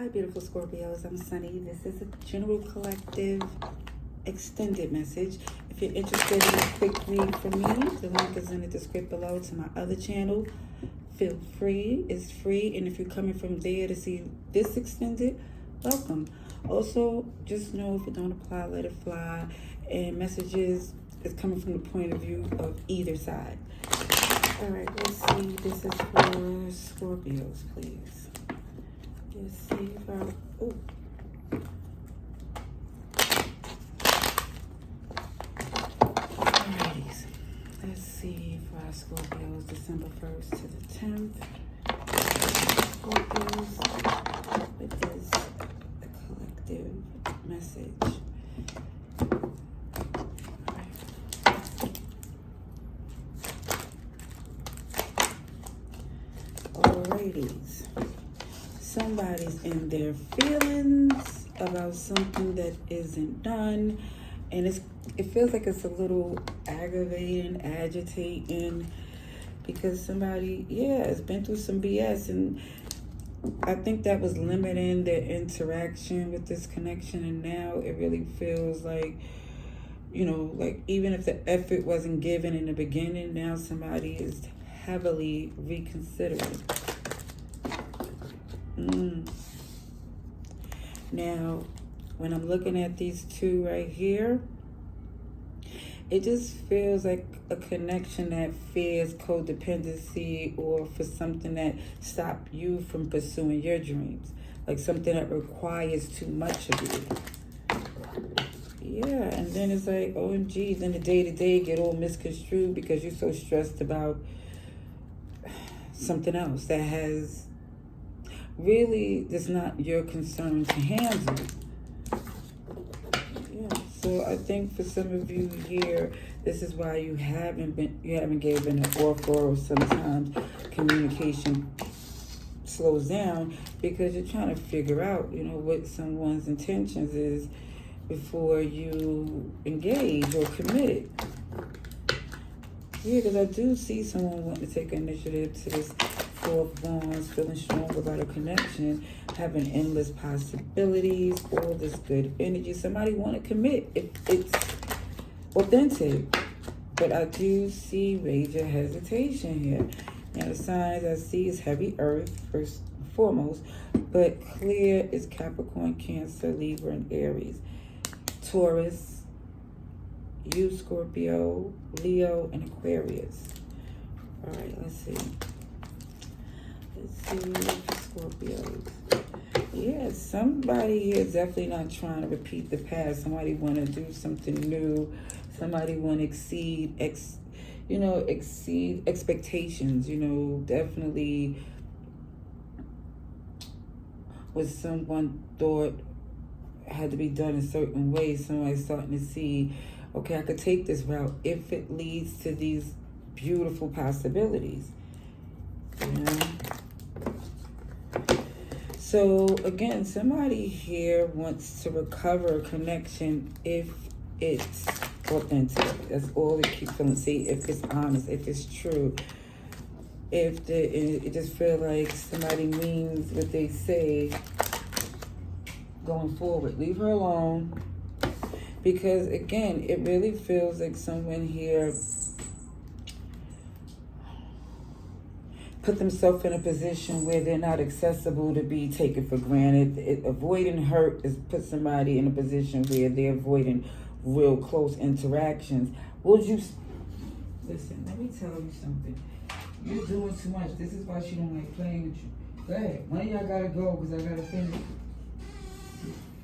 Hi, beautiful Scorpios. I'm Sunny. This is a general collective extended message. If you're interested in a quick read from me, the link is in the description below to my other channel. Feel free. It's free. And if you're coming from there to see this extended, welcome. Also, just know if it don't apply, let it fly. And messages is coming from the point of view of either side. All right, let's see. This is for Scorpios, please. Let's see if I... Oh. Alrighties. Let's see for our Scorpios, December 1st to the 10th. Scorpios, what is the collective message? Alrighties. Somebody's in their feelings about something that isn't done, and it feels like it's a little aggravating, agitating, because somebody, has been through some BS, and I think that was limiting their interaction with this connection, and now it really feels like, like even if the effort wasn't given in the beginning, now somebody is heavily reconsidering. Now, when I'm looking at these two right here, it just feels like a connection that fears codependency, or for something that stops you from pursuing your dreams, like something that requires too much of you. Yeah, and then it's like, OMG, then the day-to-day get all misconstrued because you're so stressed about something else that has really, it's not your concern to handle. Yeah, so I think for some of you here, this is why you haven't given an offer, or sometimes communication slows down, because you're trying to figure out, what someone's intentions is before you engage or commit. Yeah, because I do see someone wanting to take initiative to this Four of Wands, feeling strong about a connection, having endless possibilities, all this good energy. Somebody want to commit if it's authentic. But I do see major hesitation here. Now, the signs I see is heavy earth, first and foremost, but clear is Capricorn, Cancer, Libra, and Aries. Taurus, you, Scorpio, Leo, and Aquarius. All right, let's see. Let's see, Scorpios. Yeah, somebody here is definitely not trying to repeat the past. Somebody want to do something new. Somebody want to exceed expectations. Definitely what someone thought had to be done a certain way. Somebody's starting to see, okay, I could take this route if it leads to these beautiful possibilities. So again, somebody here wants to recover a connection if it's authentic. That's all they keep feeling. See, if it's honest, if it's true, if it just feel like somebody means what they say going forward. Leave her alone, because again, it really feels like someone here put themselves in a position where they're not accessible to be taken for granted. Avoiding hurt is put somebody in a position where they're avoiding real close interactions. Listen, let me tell you something. You're doing too much. This is why she don't like playing with you. Go ahead. One of y'all gotta go, because I gotta finish.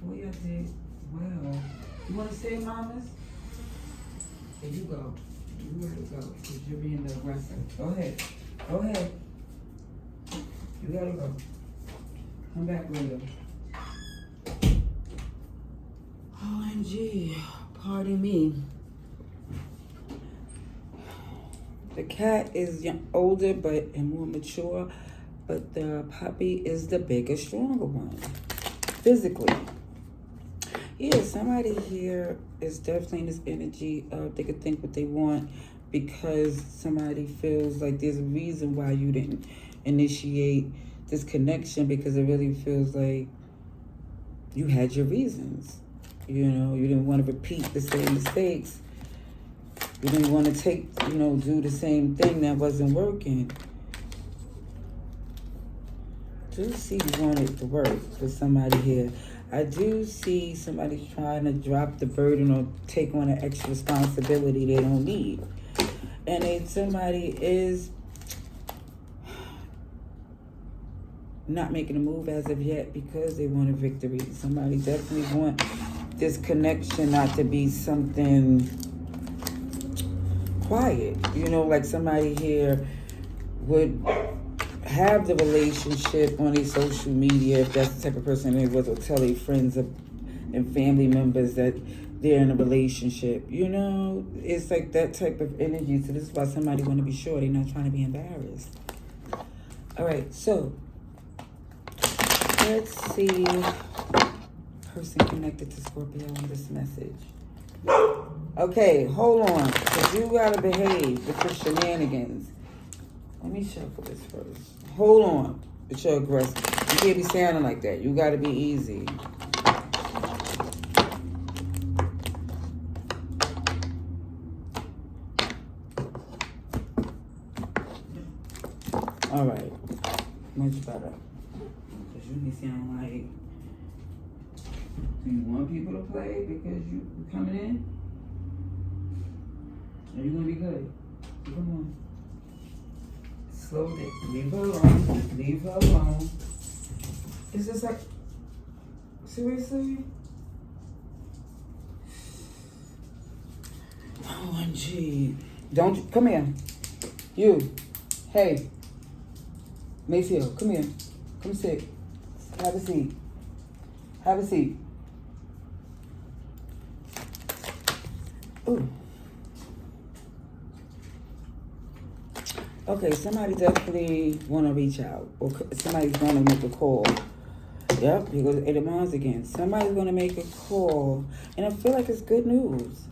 Before y'all did well. You wanna stay, mamas? There you go. You gotta go, because you're being the aggressor. Go ahead. Go ahead. You gotta go. Come back later. OMG. Pardon me. The cat is older and more mature, but the puppy is the bigger, stronger one. Physically. Yeah, somebody here is definitely in this energy of they could think what they want, because somebody feels like there's a reason why you didn't initiate this connection, because it really feels like you had your reasons. You know, you didn't want to repeat the same mistakes. You didn't want to do the same thing that wasn't working. I do see you wanted to work for somebody here. I do see somebody trying to drop the burden or take on an extra responsibility they don't need. And somebody is not making a move as of yet because they want a victory. Somebody definitely want this connection not to be something quiet. You know, like somebody here would have the relationship on their social media, if that's the type of person they was, or tell their friends and family members that they're in a relationship. You know, it's like that type of energy. So this is why somebody want to be sure they're not trying to be embarrassed. All right, so let's see. Person connected to Scorpio in this message. Okay, hold on, because you gotta behave with your shenanigans. Let me shuffle this first. Hold on with your aggressive. You can't be sounding like that. You gotta be easy. All right, much better. Because you be sounding like, do you want people to play because you coming in? Are you gonna be good? Come on. Slow down. Leave her alone. Leave her alone. Is this like, seriously? OMG. Don't you, come here. You. Hey. Maceo, come here. Come sit. Have a seat. Have a seat. Ooh. Okay, somebody definitely want to reach out. Or somebody's going to make a call. Yep, here goes 8 of Wands again. Somebody's going to make a call. And I feel like it's good news.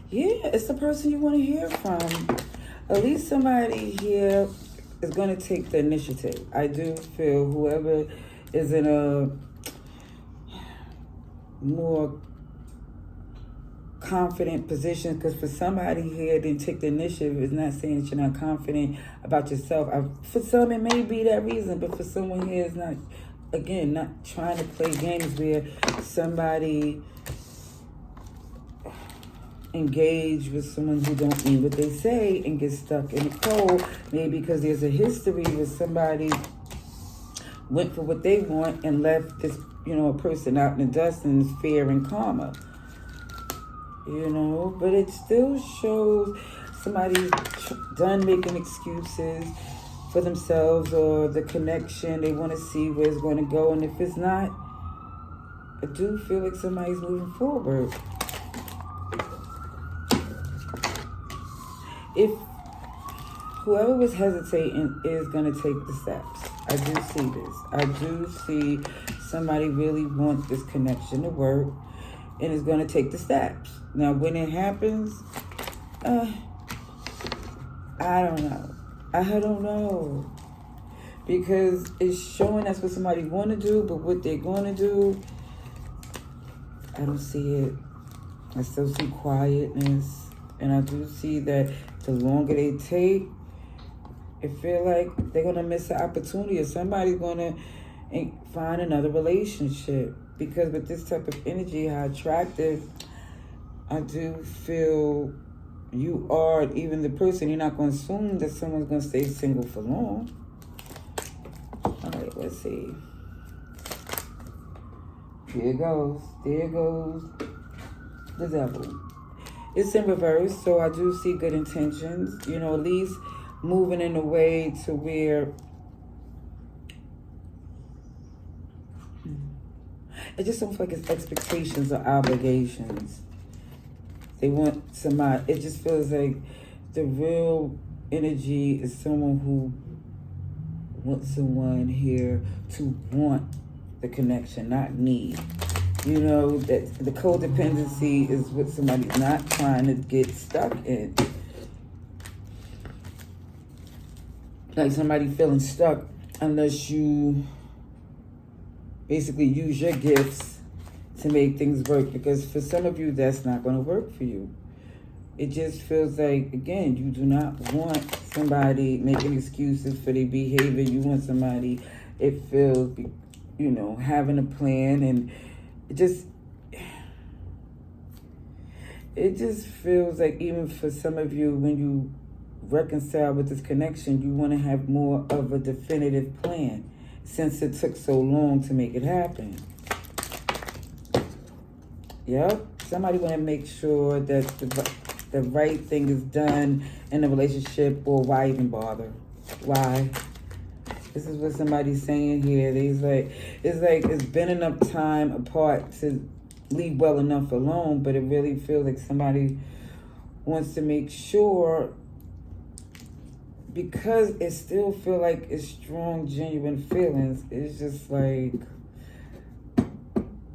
Yeah, it's the person you want to hear from. At least somebody here is going to take the initiative. I do feel whoever is in a more confident position, because for somebody here to take the initiative is not saying that you're not confident about yourself. For some it may be that reason, but for someone here is not, again, not trying to play games where somebody engage with someone who don't mean what they say and get stuck in the cold, maybe because there's a history where somebody went for what they want and left this, a person out in the dust in fear and karma. But it still shows somebody's done making excuses for themselves or the connection. They want to see where it's going to go. And if it's not, I do feel like somebody's moving forward. If whoever was hesitating is going to take the steps. I do see this. I do see somebody really wants this connection to work and is going to take the steps. Now, when it happens, I don't know. I don't know. Because it's showing us what somebody want to do, but what they're going to do, I don't see it. I still see quietness. And I do see that the longer they take, it feel like they're going to miss an opportunity or somebody's going to find another relationship. Because with this type of energy, how attractive, I do feel you are, even the person, you're not going to assume that someone's going to stay single for long. All right, let's see. Here goes. There goes the devil. It's in reverse, so I do see good intentions. At least moving in a way to where it just don't feel like it's expectations or obligations. They want somebody. It just feels like the real energy is someone who wants someone here to want the connection, not need. That the codependency is what somebody's not trying to get stuck in. Like somebody feeling stuck unless you basically use your gifts to make things work, because for some of you, that's not going to work for you. It just feels like, again, you do not want somebody making excuses for their behavior. You want somebody, it feels, you know, having a plan, and it just feels like, even for some of you, when you reconcile with this connection, you want to have more of a definitive plan, since it took so long to make it happen. Yep. Somebody want to make sure that the right thing is done in a relationship, or why even bother? Why? This is what somebody's saying here. It's been enough time apart to leave well enough alone, but it really feels like somebody wants to make sure, because it still feel like it's strong, genuine feelings. It's just like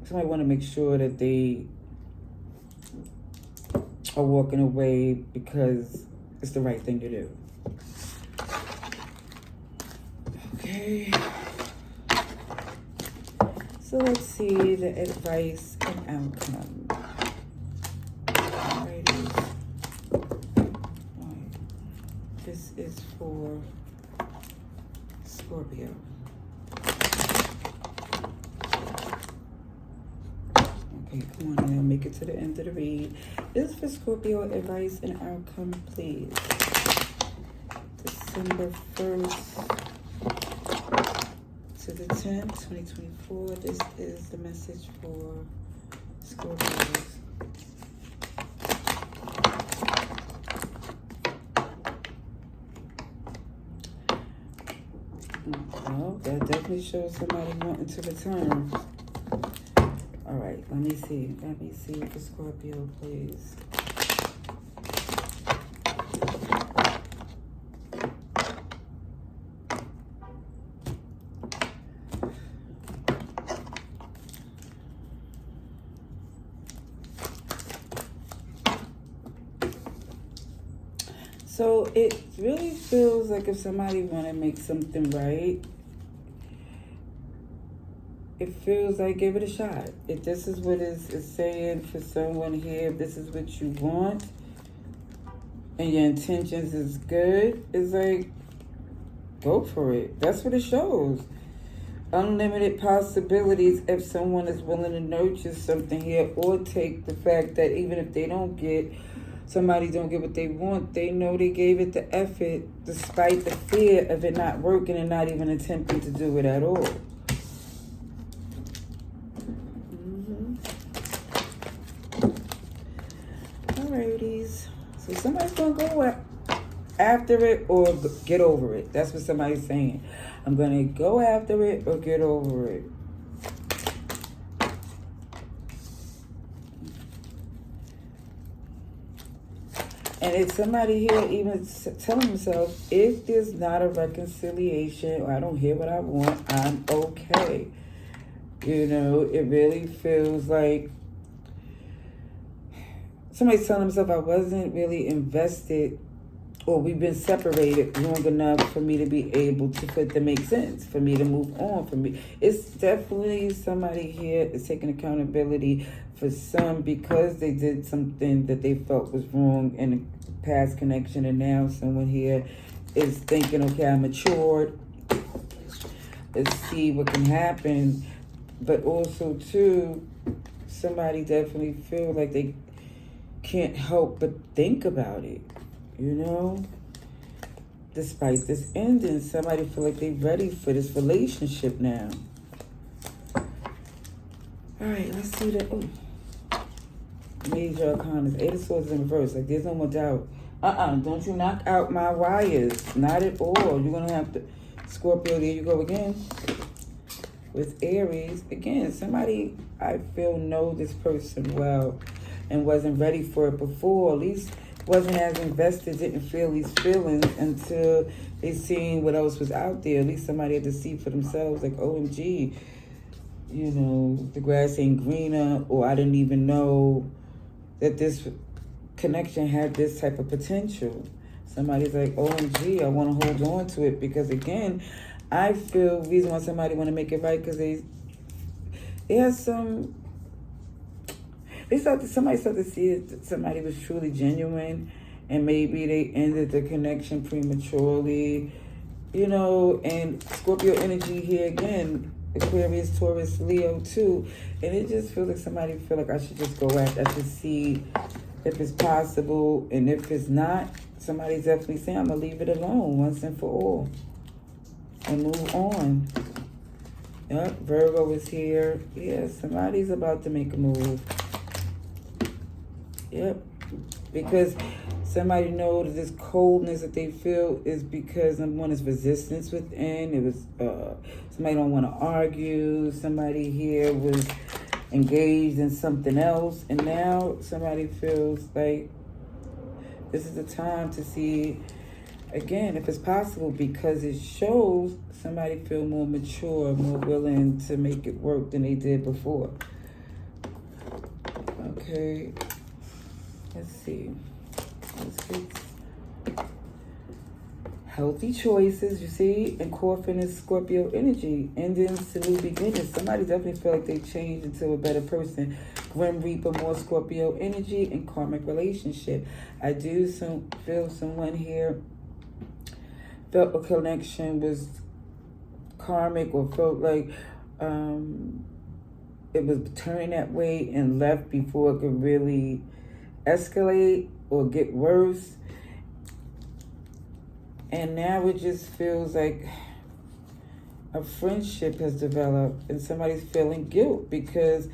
somebody want to make sure that they are walking away because it's the right thing to do. Okay. So let's see the advice and outcome. Alrighty. Right. This is for Scorpio. Okay, come on now, make it to the end of the read. This is for Scorpio, advice and outcome, please. December 1st to the 10th, 2024. This is the message for Scorpios. Well, that definitely shows somebody wanting to return. All right, let me see. Let me see for Scorpio, please. So it really feels like if somebody want to make something right, it feels like give it a shot. If this is what it's saying for someone here, if this is what you want and your intentions is good, it's like, go for it. That's what it shows. Unlimited possibilities if someone is willing to nurture something here, or take the fact that even if they don't get, somebody don't get what they want, they know they gave it the effort despite the fear of it not working and not even attempting to do it at all. Alrighties. So somebody's going to go after it or get over it. That's what somebody's saying. I'm going to go after it or get over it. And if somebody here even telling themselves, if there's not a reconciliation or I don't hear what I want, I'm okay. You know, it really feels like somebody's telling themselves, I wasn't really invested, or we've been separated long enough for me to be able to make sense, for me to move on, for me. It's definitely somebody here is taking accountability for some, because they did something that they felt was wrong in a past connection, and now someone here is thinking, okay, I matured. Let's see what can happen. But also, too, somebody definitely feel like they can't help but think about it, you know? Despite this ending, somebody feel like they're ready for this relationship now. All right, let's see the major arcanas. Eight of Swords in reverse. Like, there's no more doubt. Don't you knock out my wires. Not at all. You're going to have to... Scorpio, there you go again. With Aries, again, somebody I feel know this person well and wasn't ready for it before. At least wasn't as invested, didn't feel these feelings until they seen what else was out there. At least somebody had to see for themselves, like, OMG, you know, the grass ain't greener, or I didn't even know that this connection had this type of potential. Somebody's like, OMG, I want to hold on to it, because again, I feel the reason why somebody want to make it right, because they have some somebody started to see that somebody was truly genuine, and maybe they ended the connection prematurely, you know. And Scorpio energy here again, Aquarius, Taurus, Leo too, and it just feels like somebody feel like I should just go after, I should see if it's possible, and if it's not, somebody's definitely saying I'm gonna leave it alone once and for all and move on. Yep, Virgo is here. Yeah, somebody's about to make a move. Yep, because somebody knows that this coldness that they feel is because number one is resistance within. It was somebody don't want to argue. Somebody here was engaged in something else, and now somebody feels like this is the time to see again if it's possible, because it shows somebody feel more mature, more willing to make it work than they did before. Okay, let's see. Let's fix healthy choices, you see, and Coffin is Scorpio energy, endings to new beginnings. Somebody definitely feel like they changed into a better person. Grim Reaper, more Scorpio energy, and karmic relationship. I do feel someone here felt a connection was karmic, or felt like it was turning that way and left before it could really escalate or get worse. And now it just feels like a friendship has developed, and somebody's feeling guilt because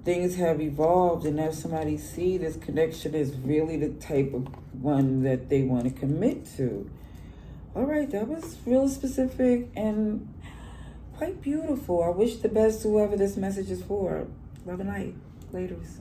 things have evolved, and now somebody see this connection is really the type of one that they want to commit to. All right, that was real specific and quite beautiful. I wish the best to whoever this message is for. Love and light. Laters.